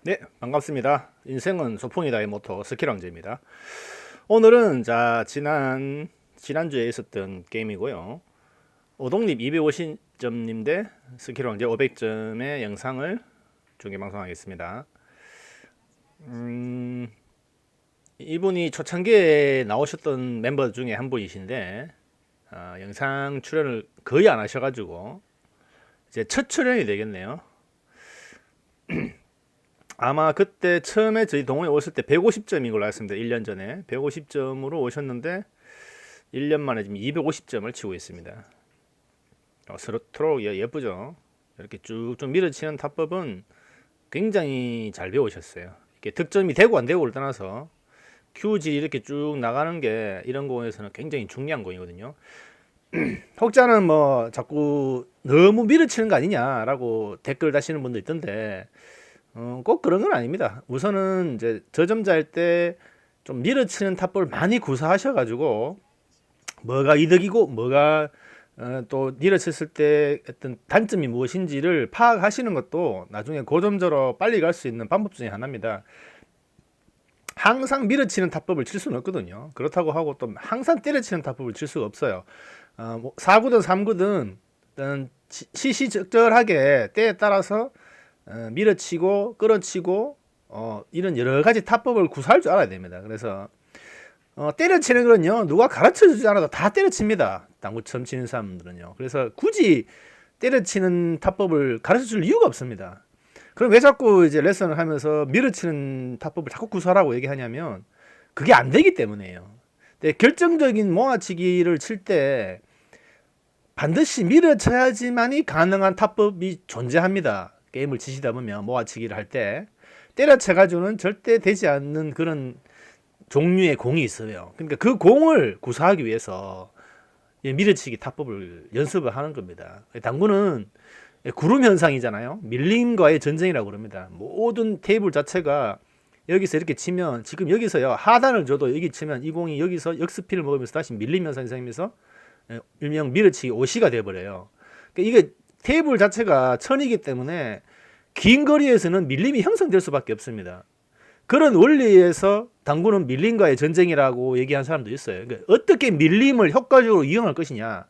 네, 반갑습니다. 인생은 소풍이다의 모토 스킬왕제입니다. 오늘은 지난주에 있었던 게임이고요. 오동립 250점님 대 스킬왕제 500점의 영상을 중계 방송하겠습니다. 이분이 초창기에 나오셨던 멤버 중에 한 분이신데 영상 출연을 거의 안 하셔가지고 이제 첫 출연이 되겠네요. 아마 그때 처음에 저희 동호회 오실 때 150점인 걸로 알았습니다. 1년 전에 150점으로 오셨는데 1년 만에 지금 250점을 치고 있습니다. 서로 예쁘죠? 이렇게 쭉쭉 밀어치는 타법은 굉장히 잘 배우셨어요. 이렇게 득점이 되고 안 되고를 떠나서 큐질이 이렇게 쭉 나가는 게 이런 공에서는 굉장히 중요한 공이거든요. 혹자는 뭐 자꾸 너무 밀어치는 거 아니냐라고 댓글 다시는 분도 있던데 꼭 그런 건 아닙니다. 우선은 이제 저점자일 때 좀 밀어치는 탑볼 많이 구사하셔가지고 뭐가 이득이고 뭐가 또 밀어쳤을 때 어떤 단점이 무엇인지를 파악하시는 것도 나중에 고점자로 빨리 갈 수 있는 방법 중에 하나입니다. 항상 밀어치는 탑법을 칠 수는 없거든요. 그렇다고 하고 또 항상 때려치는 탑법을 칠 수가 없어요. 뭐 4구든 3구든 시시적절하게 때에 따라서 밀어치고 끌어치고 이런 여러 가지 타법을 구사할 줄 알아야 됩니다. 그래서 때려치는 거는요 누가 가르쳐 주지 않아도 다 때려칩니다. 당구 처음 치는 사람들은요. 그래서 굳이 때려치는 타법을 가르쳐 줄 이유가 없습니다. 그럼 왜 자꾸 이제 레슨을 하면서 밀어치는 타법을 자꾸 구사하라고 얘기하냐면 그게 안 되기 때문에요. 근데 결정적인 모아치기를 칠 때 반드시 밀어쳐야지만이 가능한 타법이 존재합니다. 게임을 치시다 보면 모아치기를 할 때 때려쳐가지고는 절대 되지 않는 그런 종류의 공이 있어요. 그러니까 그 공을 구사하기 위해서 밀어치기 타법을 연습을 하는 겁니다. 당구는 구름 현상이잖아요. 밀림과의 전쟁이라고 그럽니다. 모든 테이블 자체가 여기서 이렇게 치면 지금 여기서요 하단을 줘도 여기 치면 이 공이 여기서 역스피를 먹으면서 다시 밀림 현상이 생기면서 일명 밀어치기 오시가 돼버려요. 그러니까 이게 테이블 자체가 천이기 때문에 긴 거리에서는 밀림이 형성될 수밖에 없습니다. 그런 원리에서 당구는 밀림과의 전쟁이라고 얘기한 사람도 있어요. 그러니까 어떻게 밀림을 효과적으로 이용할 것이냐.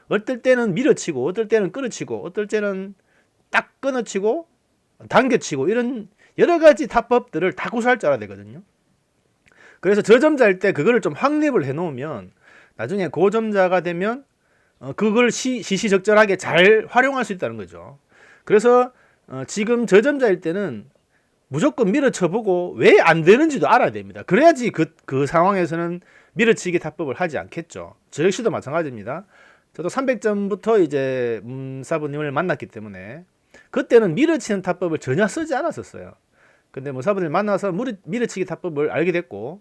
어떨 때는 밀어치고, 어떨 때는 끌어치고, 어떨 때는 딱 끊어치고, 당겨치고 이런 여러 가지 타법들을 다 구사할 줄 알아야 되거든요. 그래서 저점자일 때 그거를 좀 확립을 해놓으면 나중에 고점자가 되면 그걸 시시적절하게 잘 활용할 수 있다는 거죠. 그래서 지금 저점자일 때는 무조건 밀어쳐보고 왜 안 되는지도 알아야 됩니다. 그래야지 그 상황에서는 밀어치기 타법을 하지 않겠죠. 저 역시도 마찬가지입니다. 저도 300점부터 이제 문사부님을 만났기 때문에 그때는 밀어치는 타법을 전혀 쓰지 않았었어요. 근데 문사부님을 만나서 밀어치기 타법을 알게 됐고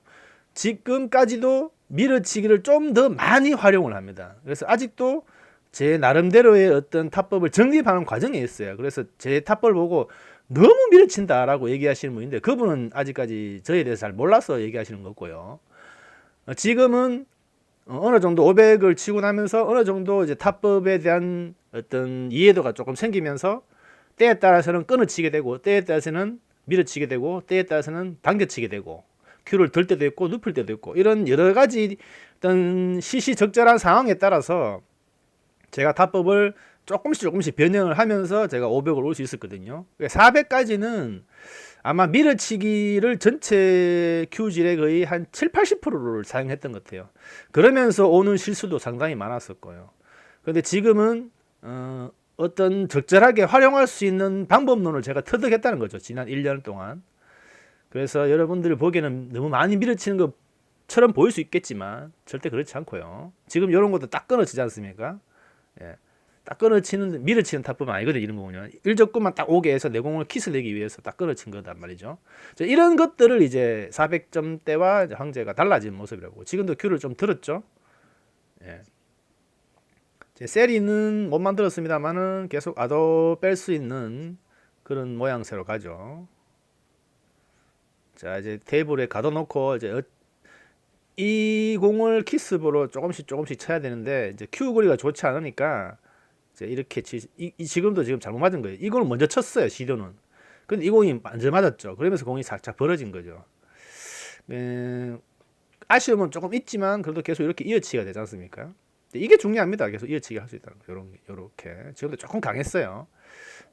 지금까지도 밀어치기를 좀 더 많이 활용을 합니다. 그래서 아직도 제 나름대로의 어떤 타법을 정립하는 과정에 있어요. 그래서 제 타법을 보고 너무 밀어친다라고 얘기하시는 분인데 그분은 아직까지 저에 대해서 잘 몰라서 얘기하시는 거고요. 지금은 어느 정도 500을 치고 나면서 어느 정도 이제 타법에 대한 어떤 이해도가 조금 생기면서 때에 따라서는 끊어치게 되고 때에 따라서는 밀어치게 되고 때에 따라서는 당겨치게 되고 큐를 들 때도 있고 눕힐 때도 있고 이런 여러 가지 어떤 시시적절한 상황에 따라서 제가 타법을 조금씩 변형을 하면서 제가 500을 올 수 있었거든요. 400까지는 아마 밀어치기를 전체 큐질의 거의 한 7, 80%를 사용했던 것 같아요. 그러면서 오는 실수도 상당히 많았을 거예요. 근데 지금은 어떤 적절하게 활용할 수 있는 방법론을 제가 터득했다는 거죠. 지난 1년 동안. 그래서 여러분들이 보기에는 너무 많이 밀어치는 것처럼 보일 수 있겠지만 절대 그렇지 않고요. 지금 이런 것도 딱 끊어지지 않습니까? 예. 딱 끊어치는 밀어치는 타법은 아니거든요. 이런 거는요. 일적구만 딱 오게 해서 내공을 키스 내기 위해서 딱 끊어친 거단 말이죠. 이런 것들을 이제 400점 대와 황제가 달라진 모습이라고. 지금도 큐를 좀 들었죠. 예. 세리는 못 만들었습니다만은 계속 아도 뺄 수 있는 그런 모양새로 가죠. 자 이제 테이블에 가둬놓고 이제 이 공을 키스보로 조금씩 쳐야 되는데 이제 큐 거리가 좋지 않으니까 이제 이렇게 지금도 지금 잘못 맞은 거예요. 이걸 먼저 쳤어요. 시도는. 근데 이 공이 완전 맞았죠. 그러면서 공이 살짝 벌어진 거죠. 아쉬움은 조금 있지만 그래도 계속 이렇게 이어치기가 되지 않습니까? 이게 중요합니다. 계속 이어치기 할 수 있다는 거. 요렇게. 지금도 조금 강했어요.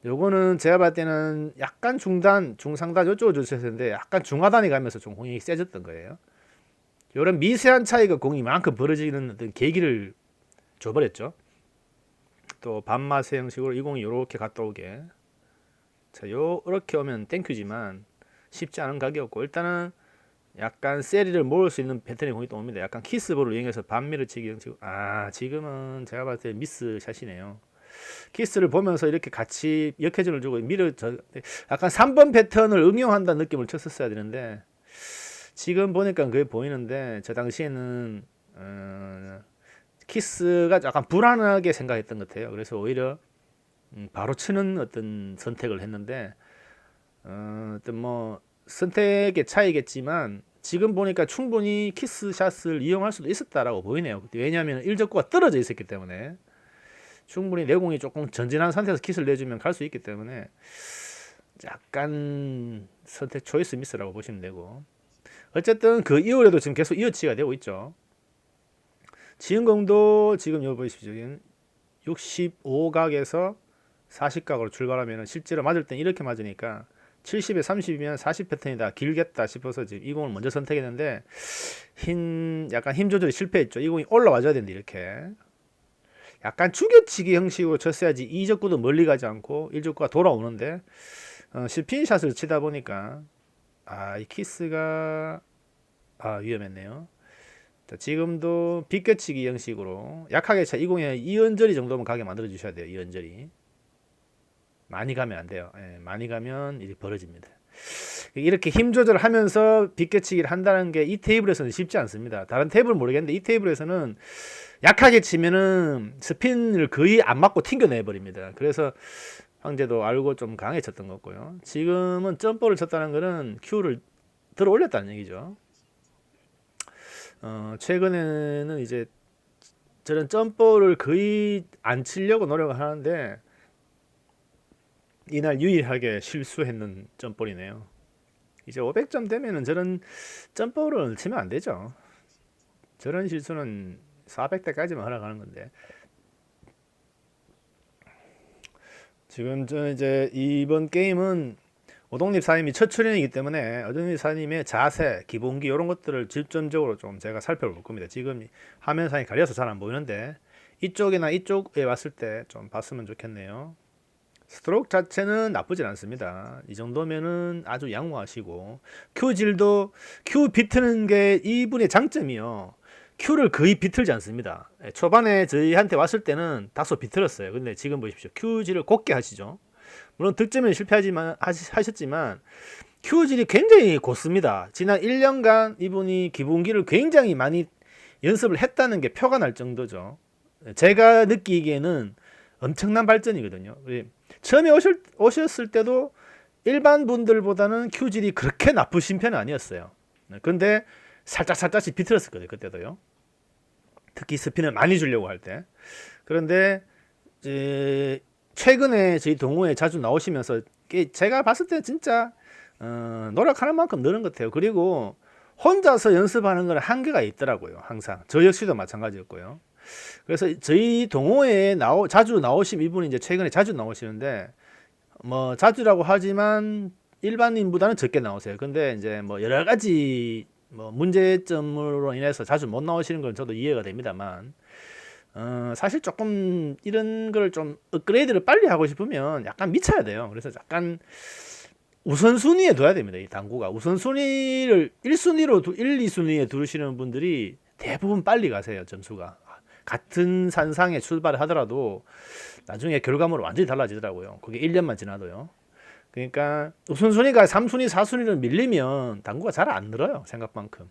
요거는 제가 봤을 때는 약간 중단, 중상단 요쪽으로 주셨을 텐데 약간 중하단이 가면서 좀 공이 세졌던 거예요. 요런 미세한 차이가 공이 이만큼 벌어지는 어떤 계기를 줘버렸죠. 또 반마세 형식으로 이 공이 요렇게 갔다 오게. 자, 요렇게 오면 땡큐지만 쉽지 않은 각이었고 일단은 약간 세리를 모을 수 있는 패턴의 공이 또 옵니다. 약간 키스볼을 이용해서 반미러치기 형식으로. 지금은 제가 봤을 때 미스 샷이네요. 키스를 보면서 이렇게 같이 역회전을 주고 약간 3번 패턴을 응용한다는 느낌을 쳤었어야 되는데 지금 보니까 그게 보이는데 저 당시에는 키스가 약간 불안하게 생각했던 것 같아요. 그래서 오히려 바로 치는 어떤 선택을 했는데 어떤 뭐 선택의 차이겠지만 지금 보니까 충분히 키스샷을 이용할 수도 있었다라고 보이네요. 왜냐하면 1적구가 떨어져 있었기 때문에 충분히 내공이 조금 전진한 상태에서 키스를 내주면 갈 수 있기 때문에 약간 선택 초이스 미스라고 보시면 되고 어쨌든 그 이후에도 지금 계속 이어치기가 되고 있죠. 지은공도 지금 여기 보십시오. 65각에서 40각으로 출발하면 실제로 맞을 땐 이렇게 맞으니까 70에 30이면 40 패턴이다 길겠다 싶어서 지금 이 공을 먼저 선택했는데 약간 힘 조절이 실패했죠. 이 공이 올라와줘야 되는데 이렇게 약간 죽여치기 형식으로 쳤어야지 2적구도 멀리 가지 않고 1적구가 돌아오는데 스핀샷을 치다 보니까 이 키스가 위험했네요. 자, 지금도 비껴치기 형식으로 약하게 차 20에 이연절이 정도면 가게 만들어 주셔야 돼요. 이연절이 많이 가면 안 돼요. 많이 가면 일이 벌어집니다. 이렇게 힘 조절하면서 비껴치기를 한다는 게 이 테이블에서는 쉽지 않습니다. 다른 테이블 모르겠는데 이 테이블에서는 약하게 치면은 스핀을 거의 안 맞고 튕겨내 버립니다. 그래서 황제도 알고 좀 강하게 쳤던 거고요. 지금은 점퍼를 쳤다는 거는 큐를 들어 올렸다는 얘기죠. 최근에는 이제 저는 점퍼를 거의 안 치려고 노력을 하는데 이날 유일하게 실수했는 점볼이네요. 이제 500점 되면은 저런 점볼을 치면 안 되죠. 저런 실수는 400대까지만 허락하는 건데 지금 저는 이제 이번 게임은 오동립 사님이 첫 출연이기 때문에 오동립 사님의 자세, 기본기 이런 것들을 집중적으로 좀 제가 살펴볼 겁니다. 지금 화면상이 가려서 잘 안 보이는데 이쪽이나 이쪽에 왔을 때 좀 봤으면 좋겠네요. 스트로크 자체는 나쁘진 않습니다. 이 정도면은 아주 양호하시고 큐질도 큐 비트는 게 이분의 장점이요. 큐를 거의 비틀지 않습니다. 초반에 저희한테 왔을 때는 다소 비틀었어요. 근데 지금 보십시오. 큐질을 곱게 하시죠. 물론 득점에 하셨지만 큐질이 굉장히 곧습니다. 지난 1년간 이분이 기본기를 굉장히 많이 연습을 했다는 게 표가 날 정도죠. 제가 느끼기에는 엄청난 발전이거든요. 처음에 오셨을 때도 일반 분들보다는 큐질이 그렇게 나쁘신 편은 아니었어요. 근데 살짝씩 비틀었었거든요. 그때도요. 특히 스핀을 많이 주려고 할 때. 그런데 이제 최근에 저희 동호회 자주 나오시면서 제가 봤을 때 진짜 노력하는 만큼 느는 것 같아요. 그리고 혼자서 연습하는 건 한계가 있더라고요. 항상 저 역시도 마찬가지였고요. 그래서 저희 동호회에 자주 나오신 이분이 이제 최근에 자주 나오시는데 뭐 자주라고 하지만 일반인보다는 적게 나오세요. 근데 이제 뭐 여러 가지 뭐 문제점으로 인해서 자주 못 나오시는 건 저도 이해가 됩니다만 사실 조금 이런 걸 좀 업그레이드를 빨리 하고 싶으면 약간 미쳐야 돼요. 그래서 약간 우선순위에 둬야 됩니다. 이 당구가 우선순위를 1순위로 1, 2순위에 두시는 분들이 대부분 빨리 가세요. 점수가 같은 산상에 출발을 하더라도 나중에 결과물은 완전히 달라지더라고요. 그게 1년만 지나도요. 그러니까 우선순위가 3순위, 4순위를 밀리면 당구가 잘 안 늘어요. 생각만큼.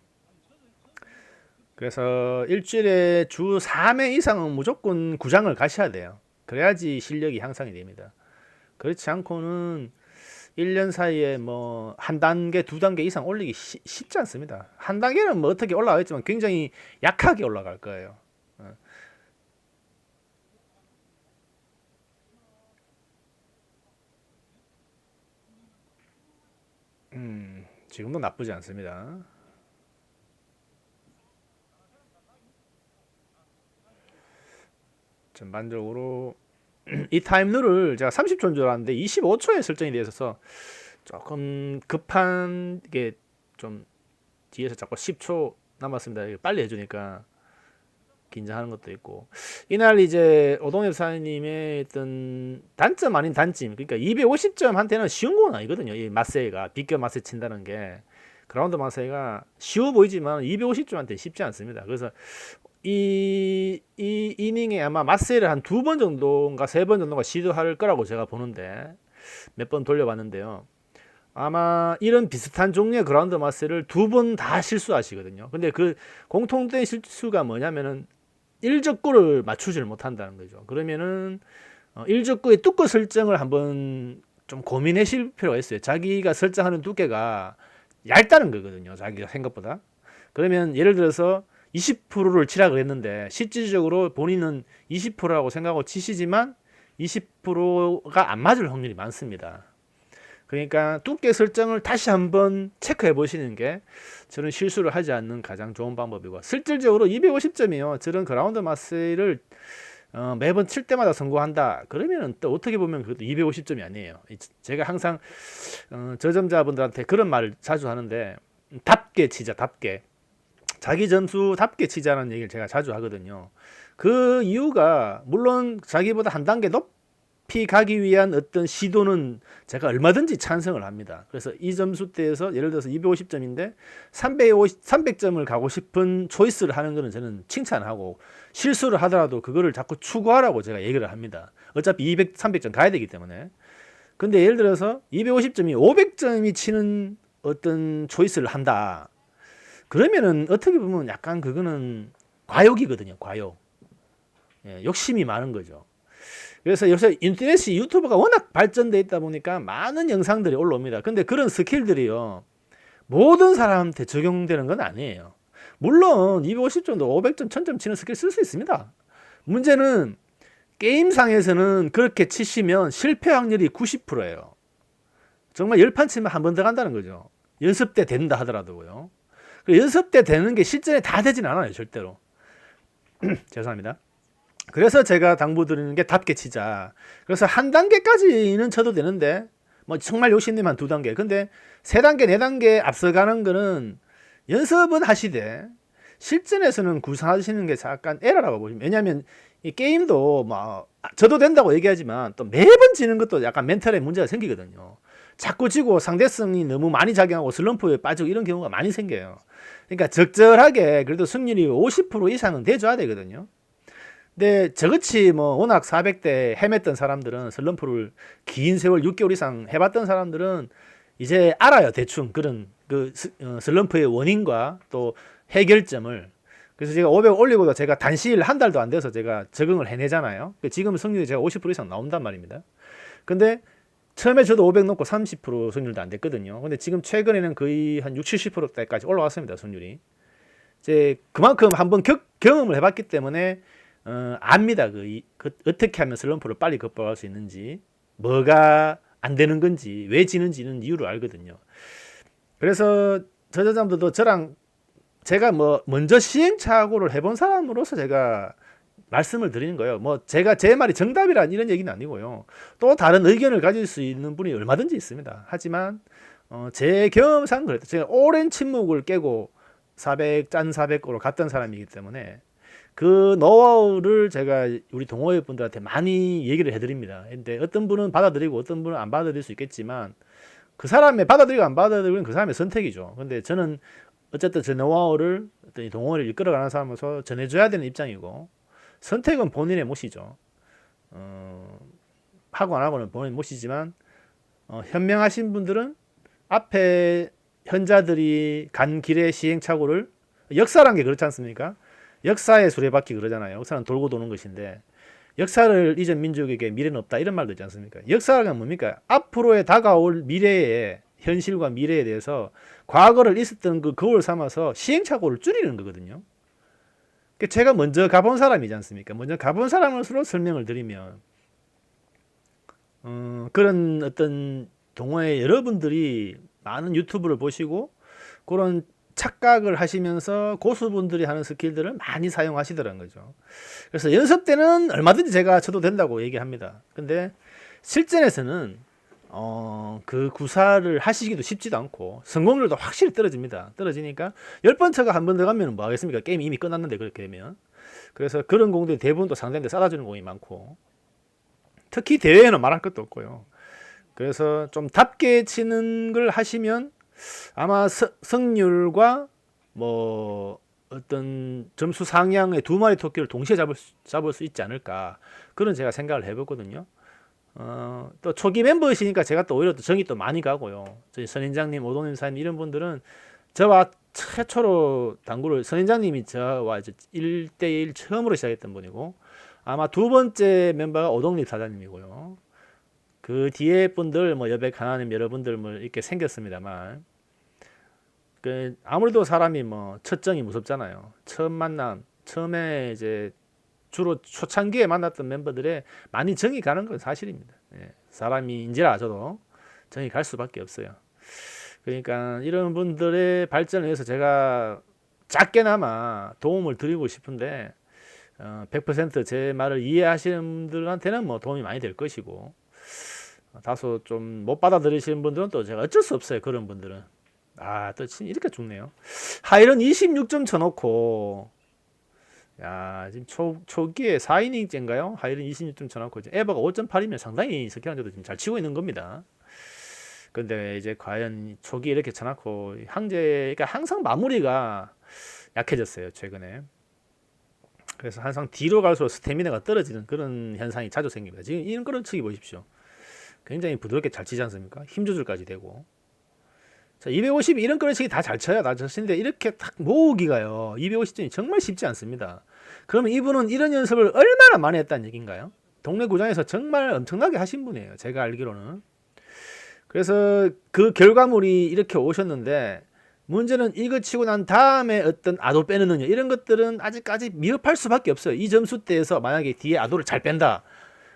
그래서 일주일에 주 3회 이상은 무조건 구장을 가셔야 돼요. 그래야지 실력이 향상이 됩니다. 그렇지 않고는 1년 사이에 뭐 한 단계, 두 단계 이상 올리기 쉽지 않습니다. 한 단계는 뭐 어떻게 올라가겠지만 굉장히 약하게 올라갈 거예요. 지금도 나쁘지 않습니다. 전반적으로 이 타임룰을 제가 30초인 줄 알았는데 25초에 설정이 되어 있어서 조금 급한 게 좀 뒤에서 자꾸 10초 남았습니다. 빨리 해주니까 긴장하는 것도 있고, 이날 이제 오동엽 사장님의 어떤 단점 아닌 단점, 그러니까 250점한테는 쉬운 건 아니거든요. 이 마세이가 비껴 마세 친다는 게, 그라운드 마세이가 쉬워 보이지만 250점한테 쉽지 않습니다. 그래서 이 이닝에 아마 마세이를 한 2번 정도인가 3번 정도가 시도할 거라고 제가 보는데, 몇 번 돌려봤는데요. 아마 이런 비슷한 종류의 그라운드 마세를 2번 다 실수하시거든요. 근데 그 공통된 실수가 뭐냐면은 1적구를 맞추지를 못한다는 거죠. 그러면은 1적구의 두께 설정을 한번 좀 고민하실 필요가 있어요. 자기가 설정하는 두께가 얇다는 거거든요. 자기가 생각보다. 그러면 예를 들어서 20%를 치라고 했는데 실질적으로 본인은 20%라고 생각하고 치시지만 20%가 안 맞을 확률이 많습니다. 그러니까 두께 설정을 다시 한번 체크해 보시는 게 저는 실수를 하지 않는 가장 좋은 방법이고, 실질적으로 250점이요. 저런 그라운드 마스를 매번 칠 때마다 성공한다. 그러면 또 어떻게 보면 그것도 250점이 아니에요. 제가 항상 저점자분들한테 그런 말을 자주 하는데, 답게 치자, 답게. 자기 점수답게 치자는 얘기를 제가 자주 하거든요. 그 이유가 물론 자기보다 한 단계 높이 가기 위한 어떤 시도는 제가 얼마든지 찬성을 합니다. 그래서 이 점수대에서 예를 들어서 250점인데 300점을 가고 싶은 초이스를 하는 것은 저는 칭찬하고, 실수를 하더라도 그거를 자꾸 추구하라고 제가 얘기를 합니다. 어차피 200, 300점 가야 되기 때문에. 근데 예를 들어서 250점이 500점이 치는 어떤 초이스를 한다. 그러면은 어떻게 보면 약간 그거는 과욕이거든요. 과욕. 예, 욕심이 많은 거죠. 그래서 요새 인터넷이, 유튜브가 워낙 발전돼 있다 보니까 많은 영상들이 올라옵니다. 근데 그런 스킬들이요, 모든 사람한테 적용되는 건 아니에요. 물론 250점도 500점, 1000점 치는 스킬 쓸 수 있습니다. 문제는 게임상에서는 그렇게 치시면 실패 확률이 90%예요. 정말 10판 치면 한 번 더 간다는 거죠. 연습 때 된다 하더라도요. 연습 때 되는 게 실전에 다 되진 않아요, 절대로. 죄송합니다. 그래서 제가 당부드리는 게 답게 치자. 그래서 한 단계까지는 쳐도 되는데, 뭐 정말 욕심내면 2단계. 근데 3단계, 4단계 앞서가는 거는 연습은 하시되 실전에서는 구사하시는 게 약간 에러라고 보시면. 왜냐하면 이 게임도 뭐 저도 된다고 얘기하지만 또 매번 지는 것도 약간 멘탈에 문제가 생기거든요. 자꾸 지고 상대성이 너무 많이 작용하고 슬럼프에 빠지고 이런 경우가 많이 생겨요. 그러니까 적절하게 그래도 승률이 50% 이상은 돼줘야 되거든요. 근데 저같이 뭐 워낙 400대 헤맸던 사람들은, 슬럼프를 긴 세월 6개월 이상 해봤던 사람들은 이제 알아요. 대충 그런 그 슬럼프의 원인과 또 해결점을. 그래서 제가 500 올리고도 제가 단시일 한 달도 안 돼서 제가 적응을 해내잖아요. 지금 승률이 제가 50% 이상 나온단 말입니다. 근데 처음에 저도 500 놓고 30% 승률도 안 됐거든요. 근데 지금 최근에는 거의 한 60, 70%대까지 올라왔습니다. 승률이. 이제 그만큼 한번 경험을 해봤기 때문에 압니다. 어떻게 하면 슬럼프를 빨리 극복할 수 있는지, 뭐가 안 되는 건지, 왜 지는지는 이유를 알거든요. 그래서 저자분들도 저랑 제가 뭐 먼저 시행착오를 해본 사람으로서 제가 말씀을 드리는 거예요. 뭐 제가 제 말이 정답이란 이런 얘기는 아니고요. 또 다른 의견을 가질 수 있는 분이 얼마든지 있습니다. 하지만 제 경험상 그랬다. 제가 오랜 침묵을 깨고 400, 짠 400으로 갔던 사람이기 때문에 그 노하우를 제가 우리 동호회 분들한테 많이 얘기를 해드립니다. 근데 어떤 분은 받아들이고 어떤 분은 안 받아들일 수 있겠지만, 그 사람의 받아들이고 안 받아들이는 그 사람의 선택이죠. 근데 저는 어쨌든 제 노하우를 어떤 동호회를 이끌어가는 사람으로서 전해줘야 되는 입장이고, 선택은 본인의 몫이죠. 하고 안 하고는 본인의 몫이지만, 현명하신 분들은 앞에 현자들이 간 길의 시행착오를, 역사란 게 그렇지 않습니까? 역사의 수레바퀴 그러잖아요. 역사는 돌고 도는 것인데, 역사를 잊은 민족에게 미래는 없다 이런 말도 있지 않습니까? 역사가 뭡니까? 앞으로의 다가올 미래의 현실과 미래에 대해서 과거를 있었던 그 거울 삼아서 시행착오를 줄이는 거거든요. 제가 먼저 가본 사람이지 않습니까? 먼저 가본 사람으로 설명을 드리면, 그런 어떤 동호회 여러분들이 많은 유튜브를 보시고 그런 착각을 하시면서 고수분들이 하는 스킬들을 많이 사용하시더라는 거죠. 그래서 연습 때는 얼마든지 제가 쳐도 된다고 얘기합니다. 근데 실전에서는 그 구사를 하시기도 쉽지도 않고 성공률도 확실히 떨어집니다. 떨어지니까 10번 쳐가 한 번 들어가면 뭐 하겠습니까? 게임이 이미 끝났는데 그렇게 되면. 그래서 그런 공들이 대부분 또 상대한테 쏟아주는 공이 많고, 특히 대회에는 말할 것도 없고요. 그래서 좀 답게 치는 걸 하시면 아마 승률과 뭐 어떤 점수 상향의 두 마리 토끼를 동시에 잡을 수 있지 않을까, 그런 제가 생각을 해보거든요. 또 초기 멤버이시니까 제가 또 오히려 또 정이 또 많이 가고요. 저희 선인장님, 오동님 사님 이런 분들은 저와 최초로 당구를, 선인장님이 저와 이제 1대1 처음으로 시작했던 분이고, 아마 두 번째 멤버가 오동님 사장님이고요. 그 뒤에 분들 뭐 여백 하나님 여러분들 뭐 이렇게 생겼습니다만, 그 아무래도 사람이 뭐 첫 정이 무섭잖아요. 처음 만남, 처음에 이제 주로 초창기에 만났던 멤버들의 많이 정이 가는 건 사실입니다. 예, 사람인지라 저도 정이 갈 수밖에 없어요. 그러니까 이런 분들의 발전을 위해서 제가 작게나마 도움을 드리고 싶은데 100% 제 말을 이해하시는 분들한테는 뭐 도움이 많이 될 것이고, 다소 좀 못 받아들이시는 분들은 또 제가 어쩔 수 없어요. 그런 분들은 또 이렇게 죽네요. 하이런 26점 쳐놓고, 야, 지금 초기에 4이닝째인가요? 하이런 26점 쳐놓고 이제 에버가 5.8이면 상당히 석현한테도 지금 잘 치고 있는 겁니다. 근데 이제 과연 초기 이렇게 쳐놓고 항제가 항상 마무리가 약해졌어요, 최근에. 그래서 항상 뒤로 갈수록 스태미나가 떨어지는 그런 현상이 자주 생깁니다. 지금 이런 끌어치기 보십시오. 굉장히 부드럽게 잘 치지 않습니까? 힘 조절까지 되고. 자, 250 이런 끌어치기 다 잘 쳐야 나졌는데 이렇게 딱 모으기가요, 250점이 정말 쉽지 않습니다. 그러면 이분은 이런 연습을 얼마나 많이 했다는 얘기인가요? 동네 구장에서 정말 엄청나게 하신 분이에요, 제가 알기로는. 그래서 그 결과물이 이렇게 오셨는데, 문제는 이거 치고 난 다음에 어떤 아도 빼는 능력 이런 것들은 아직까지 미흡할 수밖에 없어요. 이 점수대에서 만약에 뒤에 아도를 잘 뺀다,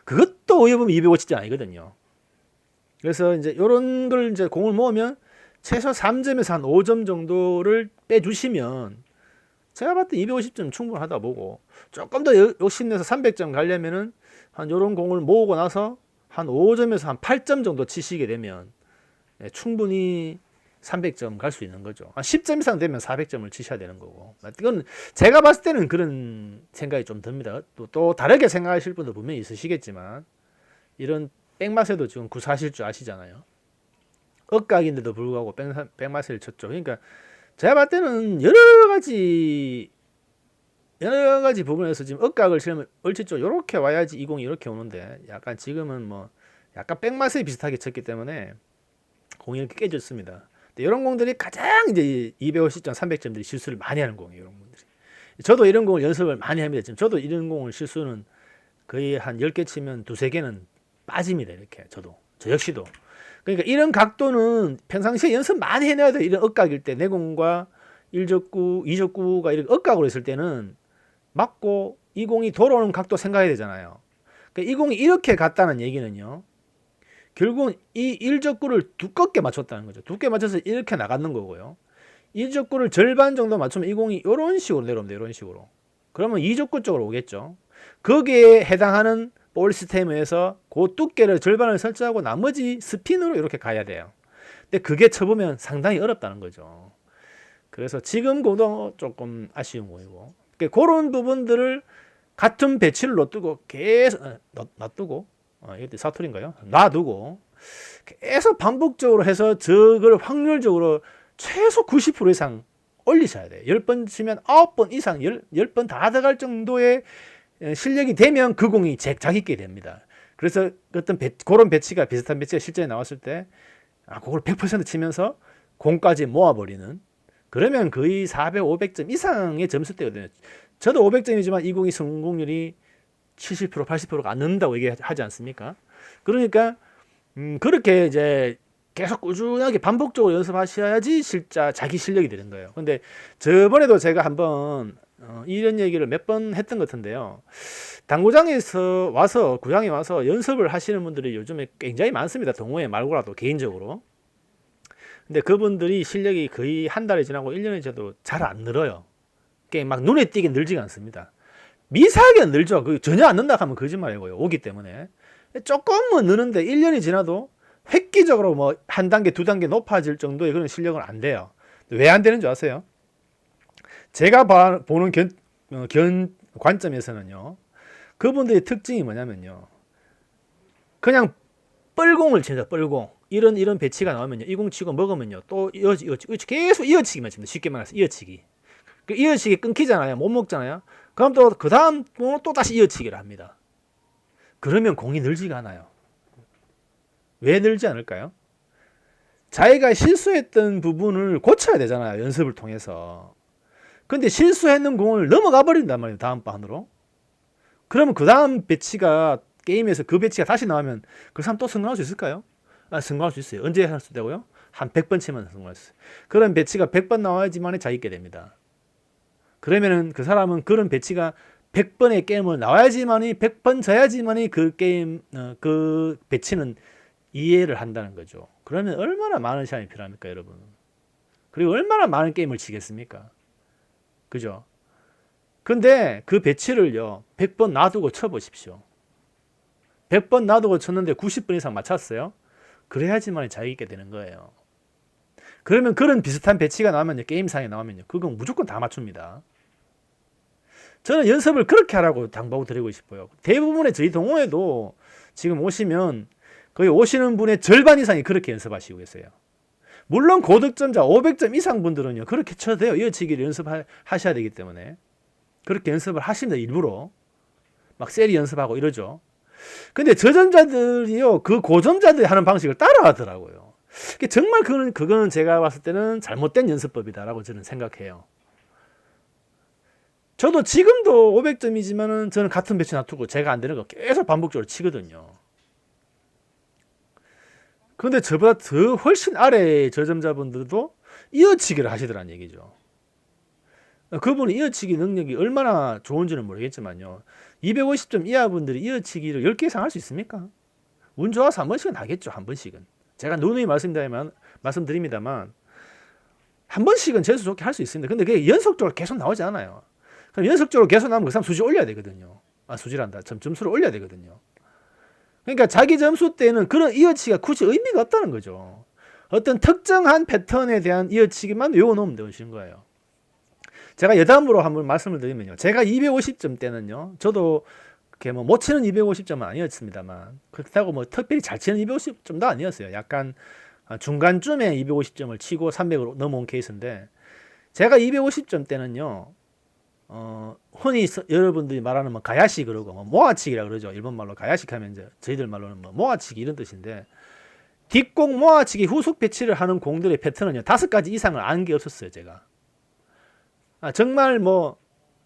그것도 어떻게 보면 250점 아니거든요. 그래서 이제 이런 걸 이제 공을 모으면 최소 3점에서 한 5점 정도를 빼주시면 제가 봤을 때 250점 충분하다 보고, 조금 더 욕심내서 300점 가려면은 한 요런 공을 모으고 나서 한 5점에서 한 8점 정도 치시게 되면 충분히 300점 갈 수 있는 거죠. 한 10점 이상 되면 400점을 치셔야 되는 거고. 이건 제가 봤을 때는 그런 생각이 좀 듭니다. 또 다르게 생각하실 분도 분명히 있으시겠지만, 이런 백맛에도 지금 구사하실 줄 아시잖아요. 억각인데도 불구하고 백맛을 쳤죠. 그러니까 제가 봤을 때는 여러 가지 부분에서 지금 억각을 치려면 얼추 좀 이렇게 와야지 이 공이 이렇게 오는데, 약간 지금은 뭐 약간 백맛에 비슷하게 쳤기 때문에 공이 이렇게 깨졌습니다. 근데 이런 공들이 가장 이제 250점, 300점들이 실수를 많이 하는 공이에요, 이런 공들이. 저도 이런 공을 연습을 많이 합니다. 지금 저도 이런 공을 실수는 거의 한 10개 치면 2-3개는 빠집니다, 이렇게. 저 역시도. 그러니까 이런 각도는 평상시에 연습 많이 해놔야 돼요. 이런 억각일 때, 내공과 1적구, 2적구가 이렇게 억각으로 했을 때는 맞고 이 공이 돌아오는 각도 생각해야 되잖아요. 그러니까 이 공이 이렇게 갔다는 얘기는요, 결국은 이 1적구를 두껍게 맞췄다는 거죠. 두껍게 맞춰서 이렇게 나가는 거고요. 1적구를 절반 정도 맞추면 이 공이 이런 식으로 내려옵니다. 이런 식으로. 그러면 2적구 쪽으로 오겠죠. 거기에 해당하는 볼 시스템에서 그 두께를 절반을 설치하고 나머지 스핀으로 이렇게 가야 돼요. 근데 그게 쳐보면 상당히 어렵다는 거죠. 그래서 지금 공도 조금 아쉬운 거이고, 그런 부분들을 같은 배치를 놔두고 계속 놔두고, 이게 사투리인가요? 놔두고 계속 반복적으로 해서 저걸 확률적으로 최소 90% 이상 올리셔야 돼요. 10번 치면 9번 이상 10번 다 들어갈 정도의 실력이 되면 그 공이 자기게 됩니다. 그래서 어떤 그런 배치가, 비슷한 배치가 실전에 나왔을 때 그걸 100% 치면서 공까지 모아버리는, 그러면 거의 400, 500점 이상의 점수대거든요. 저도 500점이지만 이 공이 성공률이 70%, 80%가 안 넘는다고 얘기하지 않습니까? 그러니까 그렇게 이제 계속 꾸준하게 반복적으로 연습하셔야지 진짜 자기 실력이 되는 거예요. 근데 저번에도 제가 한번 이런 얘기를 몇 번 했던 것 같은데요. 당구장에서 와서, 구장에 와서 연습을 하시는 분들이 요즘에 굉장히 많습니다. 동호회 말고라도 개인적으로. 근데 그분들이 실력이 거의 한 달이 지나고 1년이 지나도 잘 안 늘어요. 게임 막 눈에 띄게 늘지가 않습니다. 미세하게 늘죠. 그 전혀 안 는다 하면 거짓말이고요. 오기 때문에. 조금은 느는데 1년이 지나도 획기적으로 뭐 한 단계, 두 단계 높아질 정도의 그런 실력은 안 돼요. 왜 안 되는 줄 아세요? 제가 보는 관점에서는요. 그분들의 특징이 뭐냐면요. 그냥 뻘공을 칩니다. 뻘공. 이런 배치가 나오면요. 이공 치고 먹으면요. 또 계속 이어치기만 칩니다. 쉽게 말해서 이어치기. 그 이어치기 끊기잖아요. 못 먹잖아요. 그럼 또 그 다음 공은 또 다시 이어치기를 합니다. 그러면 공이 늘지가 않아요. 왜 늘지 않을까요? 자기가 실수했던 부분을 고쳐야 되잖아요. 연습을 통해서. 근데 실수했는 공을 넘어가 버린단 말이에요. 다음 반으로. 그러면 그 다음 배치가 게임에서 그 배치가 다시 나오면 그 사람 또 성공할 수 있을까요? 성공할 수 있어요. 언제 할 수 있다고요? 한 100번 치면 성공할 수 있어요. 그런 배치가 100번 나와야지만 잘 있게 됩니다. 그러면은 그 사람은 그런 배치가 100번의 게임을 나와야지만이 100번 져야지만이 그 게임 그 배치는 이해를 한다는 거죠. 그러면 얼마나 많은 시간이 필요합니까, 여러분? 그리고 얼마나 많은 게임을 치겠습니까? 그죠? 근데 그 배치를요 100번 놔두고 쳐보십시오. 100번 놔두고 쳤는데 90번 이상 맞췄어요. 그래야지만 자기 있게 되는 거예요. 그러면 그런 비슷한 배치가 나오면요, 게임상에 나오면요, 그건 무조건 다 맞춥니다. 저는 연습을 그렇게 하라고 당부하고 드리고 싶어요. 대부분의 저희 동호회도 지금 오시면 거의 오시는 분의 절반 이상이 그렇게 연습하시고 계세요. 물론 고득점자 500점 이상 분들은요 그렇게 쳐도 돼요. 이어치기를 연습하셔야 되기 때문에 그렇게 연습을 하십니다. 일부러 막 세리 연습하고 이러죠. 근데 저점자들이요 그 고점자들이 하는 방식을 따라하더라고요. 정말 그거는 제가 봤을 때는 잘못된 연습법이다라고 저는 생각해요. 저도 지금도 500점이지만은 저는 같은 배치 놔두고 제가 안 되는 거 계속 반복적으로 치거든요. 그런데 저보다 더 훨씬 아래의 저점자분들도 이어치기를 하시더란 얘기죠. 그분이 이어치기 능력이 얼마나 좋은지는 모르겠지만요. 250점 이하 분들이 이어치기를 10개 이상 할 수 있습니까? 운 좋아서 한 번씩은 하겠죠. 한 번씩은. 제가 누누이 말씀드립니다만 한 번씩은 재수 좋게 할 수 있습니다. 근데 그게 연속적으로 계속 나오지 않아요. 그럼 연속적으로 계속 나오면 그 사람 수지 올려야 되거든요. 수지란다. 점수를 올려야 되거든요. 그러니까 자기 점수 때는 그런 이어치기가 굳이 의미가 없다는 거죠. 어떤 특정한 패턴에 대한 이어치기만 외워놓으면 되는 거예요. 제가 여담으로 한번 말씀을 드리면요. 제가 250점 때는요. 저도 그렇게 못 치는 250점은 아니었습니다만 그렇다고 뭐 특별히 잘 치는 250점도 아니었어요. 약간 중간쯤에 250점을 치고 300으로 넘어온 케이스인데 제가 250점 때는요. 흔히 여러분들이 말하는 뭐 가야시 그러고 뭐 모아치기라 그러죠. 일본 말로 가야시 하면 이제 저희들 말로는 뭐 모아치기 이런 뜻인데 뒷공 모아치기 후속 배치를 하는 공들의 패턴은요 5가지 이상을 아는 게 없었어요. 제가 정말 뭐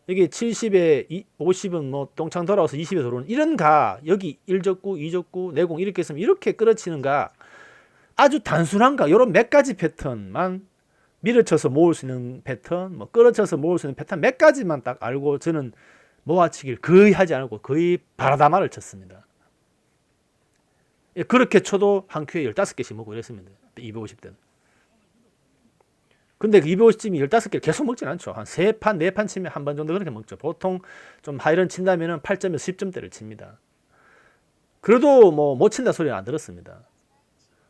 여기 70에 50은 뭐 동창 돌아와서 20에 들어오는 이런 가 여기 1적구 2적구 내공 이렇게 했으면 이렇게 끌어치는 가 아주 단순한 가 이런 몇 가지 패턴만 밀어쳐서 모을 수 있는 패턴, 뭐 끌어쳐서 모을 수 있는 패턴 몇 가지만 딱 알고 저는 모아치기를 거의 하지 않고 거의 바라다마를 쳤습니다. 그렇게 쳐도 한 큐에 15개씩 먹고 이랬습니다. 250대는. 근데 그 250점이 15개를 계속 먹진 않죠. 한 3판, 4판 치면 한 번 정도 그렇게 먹죠. 보통 좀 하이런 친다면 8점에서 10점대를 칩니다. 그래도 뭐 못 친다 소리는 안 들었습니다.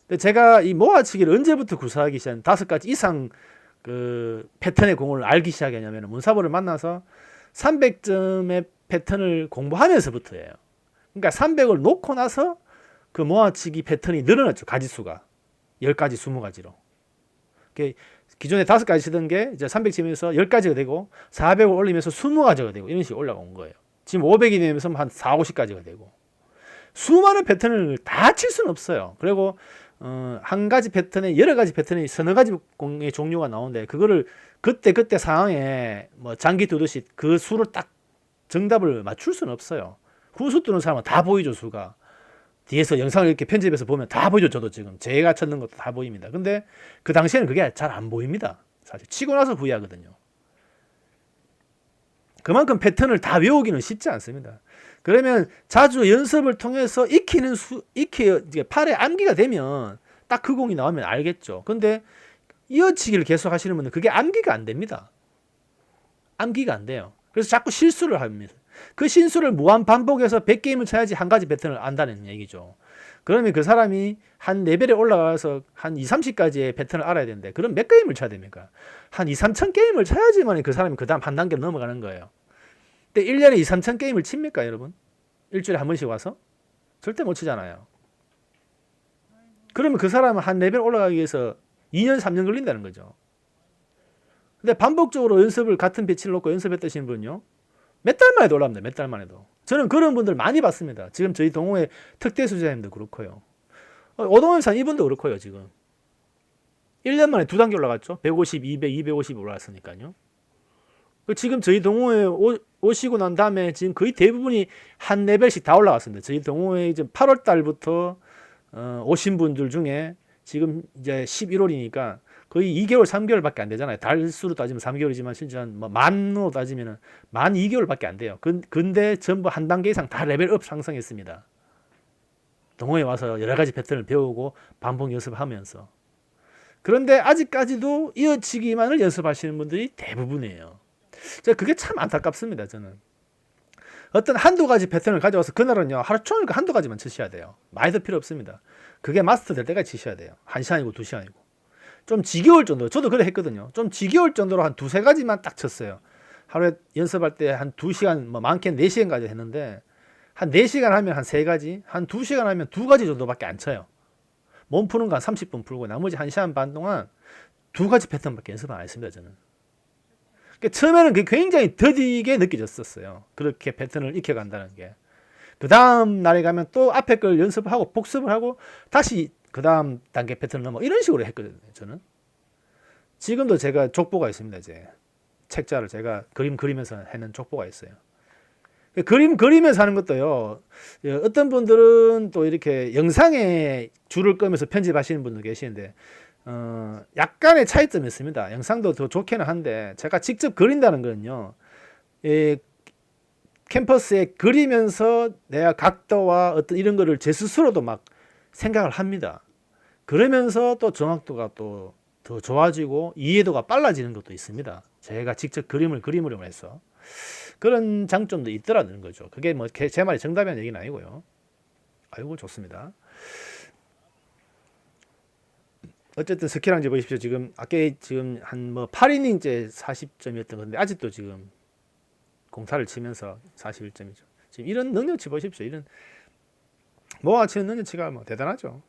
근데 제가 이 모아치기를 언제부터 구사하기 시작한 5가지 이상 그 패턴의 공을 알기 시작했냐면 문사부를 만나서 300점의 패턴을 공부하면서부터예요. 그러니까 300을 놓고 나서 그 모아치기 패턴이 늘어났죠. 가지수가 10가지, 20가지로. 기존에 5가지 치던 게 이제 300점에서 10가지가 되고 400을 올리면서 20가지가 되고 이런 식으로 올라온 거예요. 지금 500이 되면서 한 4, 50가지가 되고 수많은 패턴을 다 칠 수는 없어요. 그리고 한 가지 패턴에 여러 가지 패턴이 서너 가지 공의 종류가 나오는데 그거를 그때 상황에 뭐 장기 두듯이 그 수를 딱 정답을 맞출 수는 없어요. 후수 뜨는 사람은 다 보이죠. 수가 뒤에서 영상을 이렇게 편집해서 보면 다 보이죠. 저도 지금 제가 찾는 것도 다 보입니다. 근데 그 당시에는 그게 잘 안 보입니다. 사실 치고 나서 후회하거든요. 그만큼 패턴을 다 외우기는 쉽지 않습니다. 그러면 자주 연습을 통해서 익히는 팔에 암기가 되면 딱 그 공이 나오면 알겠죠. 근데 이어치기를 계속 하시는 분은 그게 암기가 안 됩니다. 암기가 안 돼요. 그래서 자꾸 실수를 합니다. 그 실수를 무한 반복해서 100게임을 쳐야지 한 가지 패턴을 안다는 얘기죠. 그러면 그 사람이 한 레벨에 올라가서 한 2, 30까지의 패턴을 알아야 되는데 그럼 몇 게임을 쳐야 됩니까? 한 2, 3천 게임을 쳐야지만 그 사람이 그 다음 한 단계로 넘어가는 거예요. 근데 1년에 2, 3천 게임을 칩니까 여러분? 일주일에 한 번씩 와서? 절대 못 치잖아요. 그러면 그 사람은 한 레벨 올라가기 위해서 2년, 3년 걸린다는 거죠. 근데 반복적으로 연습을 같은 배치를 놓고 연습했다시는 분요. 몇 달 만에도 올라옵니다. 몇 달 만에도. 저는 그런 분들 많이 봤습니다. 지금 저희 동호회 특대 수재자님도 그렇고요. 오동엽산 이분도 그렇고요. 지금 1년 만에 두 단계 올라갔죠. 150, 200, 250 올라갔으니까요. 지금 저희 동호회 오시고 난 다음에 지금 거의 대부분이 한 레벨씩 다 올라갔습니다. 저희 동호회 이제 8월 달부터 오신 분들 중에 지금 이제 11월이니까 거의 2개월, 3개월밖에 안 되잖아요. 달수로 따지면 3개월이지만 실제 한 만으로 따지면 만 2개월밖에 안 돼요. 근데 전부 한 단계 이상 다 레벨업 상승했습니다. 동호회 와서 여러 가지 패턴을 배우고 반복 연습하면서. 그런데 아직까지도 이어치기만을 연습하시는 분들이 대부분이에요. 그게 참 안타깝습니다. 저는. 어떤 한두 가지 패턴을 가져와서 그날은요 하루 종일 그 한두 가지만 치셔야 돼요. 많이 더 필요 없습니다. 그게 마스터 될 때까지 치셔야 돼요. 1시간이고 2시간이고 좀 지겨울 정도. 저도 그래 했거든요. 좀 지겨울 정도로 한 두세 가지만 딱 쳤어요. 하루에 연습할 때 한 2시간, 뭐 많게는 4시간까지 했는데 한 4시간 하면 한 3가지, 한 2시간 하면 2가지 정도밖에 안 쳐요. 몸 푸는 거 한 30분 풀고 나머지 1시간 반 동안 2가지 패턴밖에 연습 안 했습니다. 저는. 처음에는 그게 굉장히 더디게 느껴졌었어요. 그렇게 패턴을 익혀간다는 게. 그 다음 날에 가면 또 앞에 걸 연습하고 복습을 하고 다시 그 다음 단계 패턴을 넘어 이런 식으로 했거든요. 저는. 지금도 제가 족보가 있습니다. 이제 책자를 제가 그림 그리면서 해놓은 족보가 있어요. 그림 그리면서 하는 것도요. 어떤 분들은 또 이렇게 영상에 줄을 끄면서 편집하시는 분도 계시는데 약간의 차이점이 있습니다. 영상도 더 좋게는 한데 제가 직접 그린다는 거는요. 캠퍼스에 그리면서 내가 각도와 어떤 이런 거를 제 스스로도 막 생각을 합니다. 그러면서 또 정확도가 또 더 좋아지고 이해도가 빨라지는 것도 있습니다. 제가 직접 그림으로 해서 그런 장점도 있더라는 거죠. 그게 뭐 제 말이 정답이라는 얘기는 아니고요. 아이고 좋습니다. 어쨌든 스킬왕제 보십시오. 지금 아까 지금 한 뭐 8이닝째 40점이었던 건데 아직도 지금 공타를 치면서 41점이죠. 지금 이런 능력치 보십시오. 이런 모아치는 능력치가 뭐 대단하죠.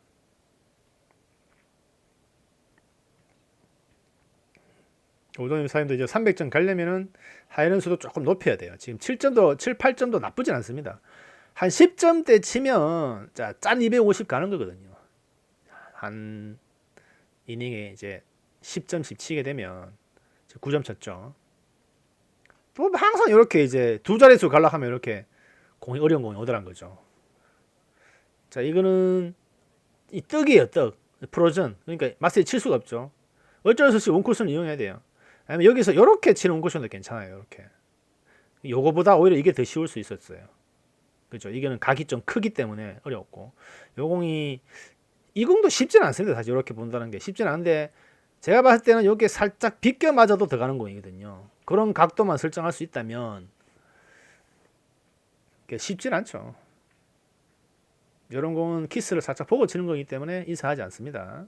오동님 사님도 이제 300점 가려면은 하이런스도 조금 높여야 돼요. 지금 7점도 7, 8점도 나쁘진 않습니다. 한 10점대 치면 짠 250 가는 거거든요. 한 이닝에 이제 10점씩 치게 되면 9점 쳤죠. 또 항상 이렇게 이제 두 자릿수 가려고 하면 이렇게 어려운 공이 오더란 거죠. 자, 이거는 이 떡이에요, 떡. 프로전. 그러니까 마스터에 칠 수가 없죠. 어쩔 수 없이 원코스는 이용해야 돼요. 아니면 여기서 이렇게 치는 원코스도 괜찮아요. 이렇게. 요거보다 오히려 이게 더 쉬울 수 있었어요. 그죠? 이거는 각이 좀 크기 때문에 어려웠고. 요 공이 이 공도 쉽진 않습니다. 사실 이렇게 본다는 게 쉽진 않은데 제가 봤을 때는 여기에 살짝 비껴 맞아도 들어가는 공이거든요. 그런 각도만 설정할 수 있다면 쉽진 않죠. 이런 공은 키스를 살짝 보고 치는 거기 때문에 인사하지 않습니다.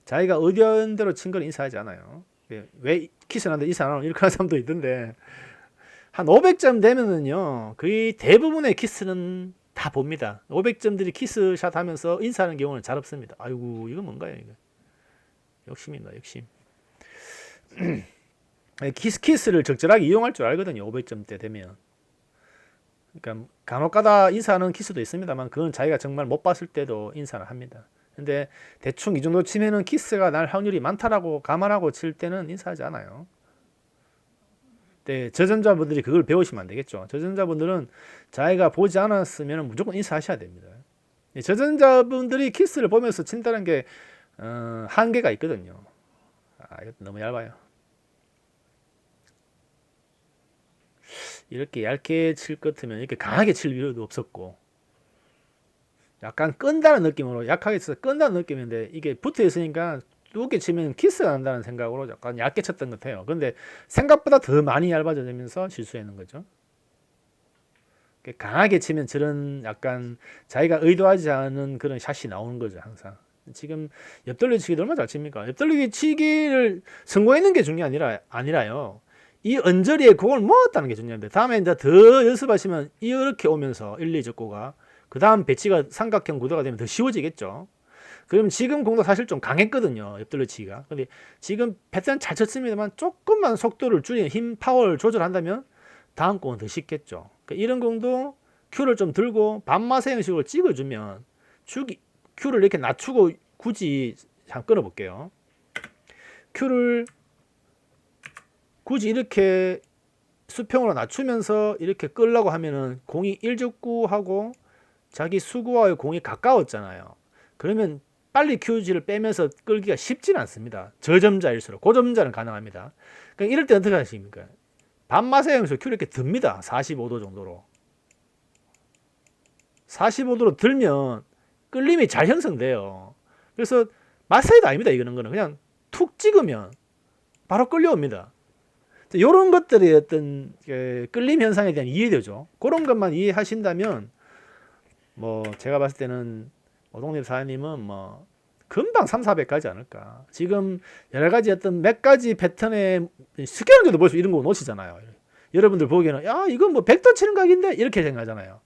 자기가 의견 대로 친 걸 인사하지 않아요. 왜 키스를 하는데 인사 안 하는 이렇게 하는 사람도 있던데 한 500점 되면은요 거의 대부분의 키스는 다 봅니다. 500점들이 키스샷 하면서 인사하는 경우는 잘 없습니다. 아이고 이거 뭔가요 이거. 욕심입니다. 욕심. 키스를 적절하게 이용할 줄 알거든요. 500점대 되면. 그러니까 간혹가다 인사하는 키스도 있습니다만 그건 자기가 정말 못 봤을 때도 인사를 합니다. 근데 대충 이 정도 치면은 키스가 날 확률이 많다라고 감안하고 칠 때는 인사하지 않아요. 네, 저전자분들이 그걸 배우시면 안 되겠죠. 저전자분들은 자기가 보지 않았으면 무조건 인사하셔야 됩니다. 저전자분들이 키스를 보면서 친다는 게 한계가 있거든요. 이거 너무 얇아요. 이렇게 얇게 칠 것 같으면 이렇게 강하게 칠 필요도 없었고 약간 끈다는 느낌으로 약하게 쳐서 끈다는 느낌인데 이게 붙어 있으니까 두껍게 치면 키스가 난다는 생각으로 약간 얇게 쳤던 것 같아요. 근데 생각보다 더 많이 얇아지면서 실수했는 거죠. 강하게 치면 저런 약간 자기가 의도하지 않은 그런 샷이 나오는 거죠, 항상. 지금 옆돌리기 치기도 얼마나 잘 칩니까? 옆돌리기 치기를 성공했는 게 중요한 게 아니라요. 이 언저리에 공을 모았다는 게 중요합니다. 다음에 이제 더 연습하시면 이렇게 오면서 1, 2 적고가 그 다음 배치가 삼각형 구도가 되면 더 쉬워지겠죠. 그러면 지금 공도 사실 좀 강했거든요. 옆돌려치기가. 근데 지금 패턴 잘 쳤습니다만 조금만 속도를 줄이는 힘 파워를 조절한다면 다음 공은 더 쉽겠죠. 그러니까 이런 공도 큐를 좀 들고 반마세 형식으로 찍어주면 큐를 이렇게 낮추고 굳이 잠깐 끊어볼게요. 큐를 굳이 이렇게 수평으로 낮추면서 이렇게 끌려고 하면은 공이 1족구하고 자기 수구와의 공이 가까웠잖아요. 그러면 빨리 큐지를 빼면서 끌기가 쉽지는 않습니다. 저점자일수록 고점자는 가능합니다. 그러니까 이럴 때 어떻게 하십니까? 반마세 형식으로 큐를 이렇게 듭니다. 45도 정도로. 45도로 들면 끌림이 잘 형성돼요. 그래서 마사이도 아닙니다. 이거는 그냥 툭 찍으면 바로 끌려옵니다. 이런 것들이 어떤 끌림 현상에 대한 이해도죠. 그런 것만 이해하신다면 뭐 제가 봤을 때는 오동립 사장님은 뭐 금방 3, 400 가지 않을까. 지금 여러 가지 어떤 몇 가지 패턴의 스케일도 벌써 이런 거 놓치잖아요. 여러분들 보기에는 야 이건 뭐 100도 치는 각인데 이렇게 생각하잖아요.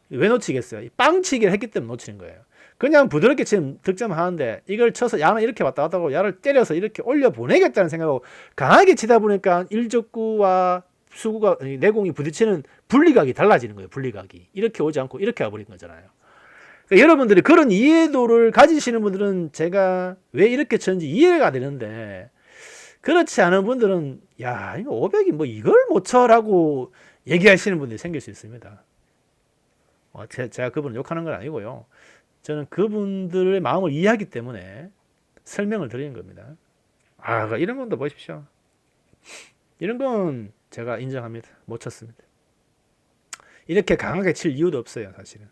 왜 놓치겠어요? 빵치기를 했기 때문에 놓치는 거예요. 그냥 부드럽게 치면 득점하는데 이걸 쳐서 야는 이렇게 왔다 갔다 하고 야를 때려서 이렇게 올려 보내겠다는 생각하고 강하게 치다 보니까 일적구와 수구가 내공이 부딪히는 분리각이 달라지는 거예요. 분리각이 이렇게 오지 않고 이렇게 와버린 거잖아요. 그러니까 여러분들이 그런 이해도를 가지시는 분들은 제가 왜 이렇게 쳤는지 이해가 되는데 그렇지 않은 분들은 야 이거 500이 뭐 이걸 못 쳐라고 얘기하시는 분들이 생길 수 있습니다. 제가 그분을 욕하는 건 아니고요. 저는 그분들의 마음을 이해하기 때문에 설명을 드리는 겁니다. 이런 건도 보십시오. 이런 건 제가 인정합니다. 못 쳤습니다. 이렇게 강하게 칠 이유도 없어요, 사실은.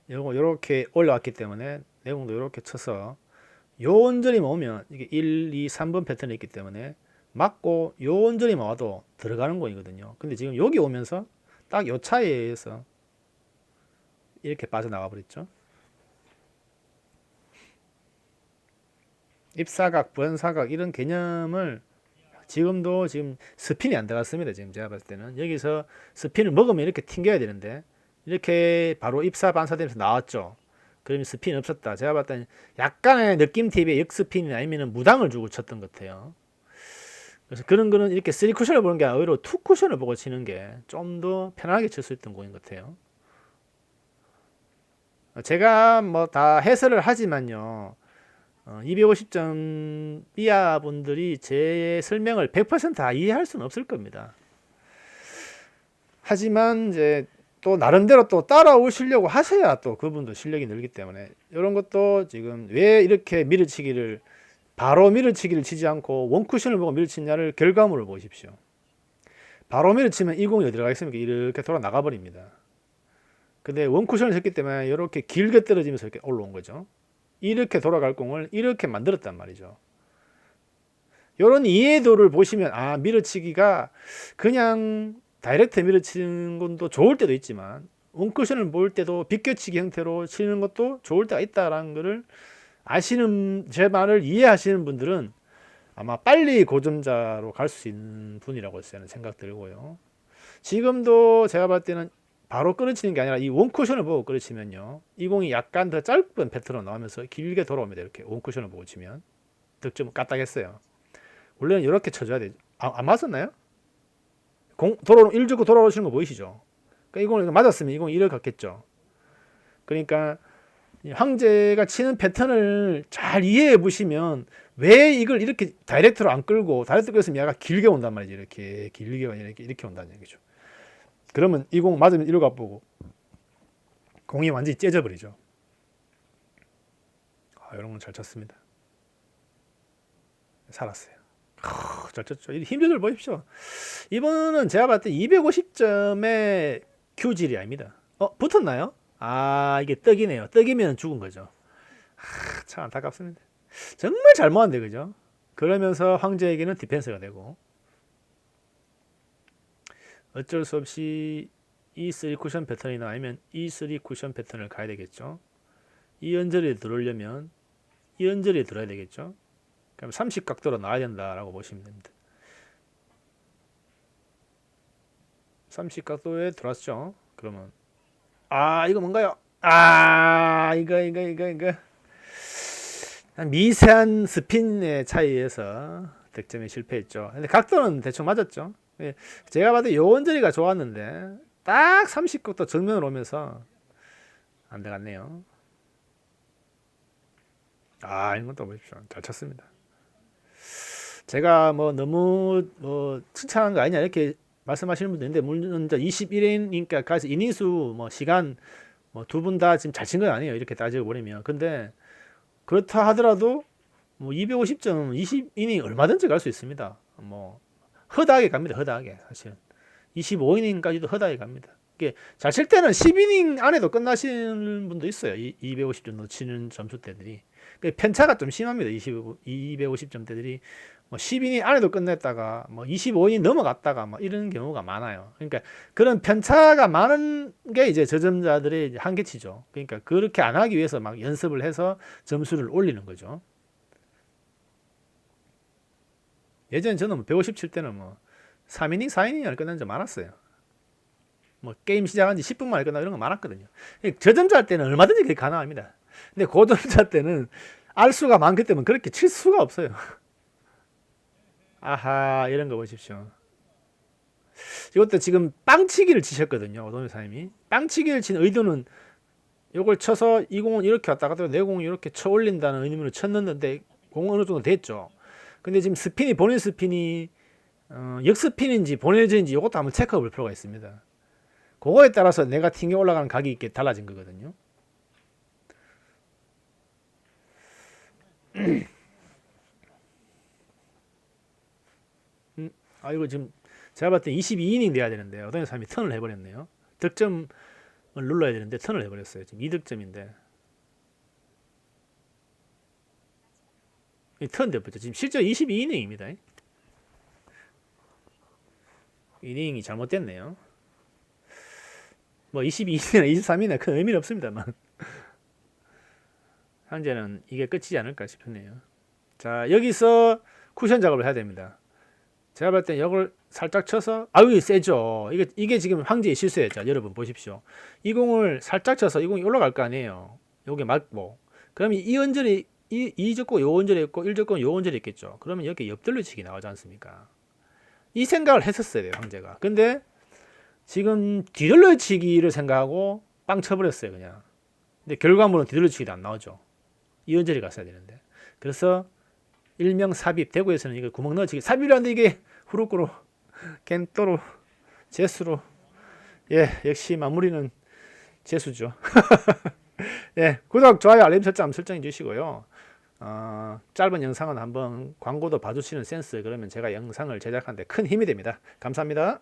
요렇게 올라왔기 때문에 내공도 요렇게 쳐서 요 언저리만 오면 이게 1, 2, 3번 패턴이 있기 때문에 맞고 요 언저리만 와도 들어가는 공이거든요. 근데 지금 여기 오면서 딱 요 차이에 의해서 이렇게 빠져나가 버렸죠. 입사각, 부연사각 이런 개념을 지금 스핀이 안 들어갔습니다. 지금 제가 봤을 때는 여기서 스핀을 먹으면 이렇게 튕겨야 되는데 이렇게 바로 입사 반사되면서 나왔죠. 그러면 스핀이 없었다. 제가 봤을 때는 약간의 느낌 TV의 역스핀이 아니면 무당을 주고 쳤던 것 같아요. 그래서 그런 거는 이렇게 3쿠션을 보는 게 아니라 오히려 2쿠션을 보고 치는 게 좀 더 편하게 칠 수 있던 공인 것 같아요. 제가 뭐 다 해설을 하지만요. 250점 이하 분들이 제 설명을 100%다 이해할 수는 없을 겁니다. 하지만 이제 또 나름대로 또 따라오시려고 하셔야 또 그분도 실력이 늘기 때문에 이런 것도 지금 왜 이렇게 밀어치기를 바로 밀어치기를 치지 않고 원쿠션을 보고 밀어치냐를 결과물을 보십시오. 바로 밀어치면 이 공이 어디로 가겠습니까? 이렇게 돌아 나가버립니다. 근데 원쿠션을 쳤기 때문에 이렇게 길게 떨어지면서 이렇게 올라온 거죠. 이렇게 돌아갈 공을 이렇게 만들었단 말이죠. 이런 이해도를 보시면 밀어치기가 그냥 다이렉트 밀어치는 것도 좋을 때도 있지만 원쿠션을 볼 때도 비껴치기 형태로 치는 것도 좋을 때가 있다라는 것을 아시는, 제 말을 이해하시는 분들은 아마 빨리 고점자로 갈 수 있는 분이라고 저는 생각 들고요. 지금도 제가 봤을 때는 바로 끊어치는 게 아니라 이 원쿠션을 보고 끊어치면요, 이 공이 약간 더 짧은 패턴으로 나오면서 길게 돌아옵니다. 이렇게 원쿠션을 보고 치면 득점은 까딱했어요. 원래는 이렇게 쳐줘야 되죠. 안 맞았나요? 도로 1주고 돌아오시는 거 보이시죠? 그러니까 이 공을 맞았으면 이 공이 이를 갔겠죠. 그러니까 황제가 치는 패턴을 잘 이해해 보시면 왜 이걸 이렇게 다이렉트로 안 끌고, 다이렉트 끌었으면 얘가 길게 온단 말이죠. 이렇게 길게 이렇게 온다는 얘기죠. 그러면 이 공 맞으면 이러고 앞보고 공이 완전히 째져 버리죠. 이런 건 잘 쳤습니다. 살았어요. 잘 쳤죠. 힘조절 보십시오. 이번은 제가 봤을 때 250점의 큐질이 아닙니다. 붙었나요? 아, 이게 떡이네요. 떡이면 죽은 거죠. 참 안타깝습니다. 정말 잘못한데, 그죠? 그러면서 황제에게는 디펜스가 되고, 어쩔 수 없이 E3 쿠션 패턴이나 아니면 E3 쿠션 패턴을 가야 되겠죠. 이 연절에 들어오려면 이 연절에 들어야 되겠죠. 그럼 30 각도로 나와야 된다라고 보시면 됩니다. 30 각도에 들어왔죠. 그러면 이거 뭔가요? 이거 미세한 스핀의 차이에서 득점에 실패했죠. 근데 각도는 대충 맞았죠. 제가 봐도 요 원저리가 좋았는데 딱 30각도 정면으로 오면서 안 들어갔네요. 이건 또 보십시오. 잘 쳤습니다. 제가 뭐 너무 칭찬한 거 아니냐 이렇게 말씀하시는 분도 있는데, 물론 21인이니까 가서 이닝수 뭐 시간 뭐 두 분 다 지금 잘 친 건 아니에요. 이렇게 따지고 보면. 근데 그렇다 하더라도 뭐 250점 20이닝 얼마든지 갈 수 있습니다. 뭐 허다하게 갑니다. 허다하게 사실 25이닝까지도 허다하게 갑니다. 이게 잘 칠 때는 10이닝 안에도 끝나시는 분도 있어요. 250점 놓치는 점수대들이. 편차가 좀 심합니다. 250점대들이 뭐 10이닝 안에도 끝냈다가 뭐 25이닝 넘어갔다가 뭐 이런 경우가 많아요. 그러니까 그런 편차가 많은 게 이제 저점자들의 한계치죠. 그러니까 그렇게 안 하기 위해서 막 연습을 해서 점수를 올리는 거죠. 예전에 저는 150칠 때는 뭐 3이닝, 4이닝 안에 끝난 적 많았어요. 뭐 게임 시작한 지 10분 만에 끝나고 이런 거 많았거든요. 저점자 할 때는 얼마든지 그게 가능합니다. 근데 고점자 때는 알수가 많기 때문에 그렇게 칠 수가 없어요. 아하, 이런 거 보십시오. 이것도 지금 빵치기를 치셨거든요. 오도미사님이. 빵치기를 친 의도는 요걸 쳐서 이 공은 이렇게 왔다 갔다 내 공을 이렇게 쳐 올린다는 의미로 쳤는데 공은 어느 정도 됐죠. 근데 지금 스핀이 본인 스핀이 역스핀인지 본인인지 이것도 한번 체크해 볼 필요가 있습니다. 그거에 따라서 내가 튕겨 올라가는 각이 이렇게 달라진 거거든요. 이거 지금 제가 봤을 때 22이닝 돼야 되는데 어떤 사람이 턴을 해버렸네요. 득점을 눌러야 되는데 턴을 해버렸어요. 지금 2득점인데 턴 돼버렸죠. 지금 실제 22이닝입니다. 이닝이 잘못됐네요. 뭐 22이나 23이나 큰 의미는 없습니다만 현재는 이게 끝이지 않을까 싶네요. 자, 여기서 쿠션 작업을 해야 됩니다. 제가 볼 때 이걸 살짝 쳐서 세죠. 이게 지금 황제의 실수였죠. 여러분 보십시오. 이 공을 살짝 쳐서 이 공이 올라갈 거 아니에요. 요게 맞고 그러면 이 언저리 이 접고 요 언저리 있고 1 접고 요 언저리 있겠죠. 그러면 여기 옆돌려치기 나오지 않습니까? 이 생각을 했었어야 돼요. 황제가. 근데 지금 뒤돌려치기를 생각하고 빵 쳐버렸어요. 그냥. 근데 결과물은 뒤돌려치기도 안 나오죠. 이 언저리 갔어야 되는데. 그래서 일명 삽입. 대구에서는 이거 구멍 넣어치기. 삽입이라는데 이게 후루꾸로 겐또로 재수로. 역시 마무리는 재수죠. 구독, 좋아요, 알림 설정 설정해 주시고요. 짧은 영상은 한번 광고도 봐주시는 센스, 그러면 제가 영상을 제작하는데 큰 힘이 됩니다. 감사합니다.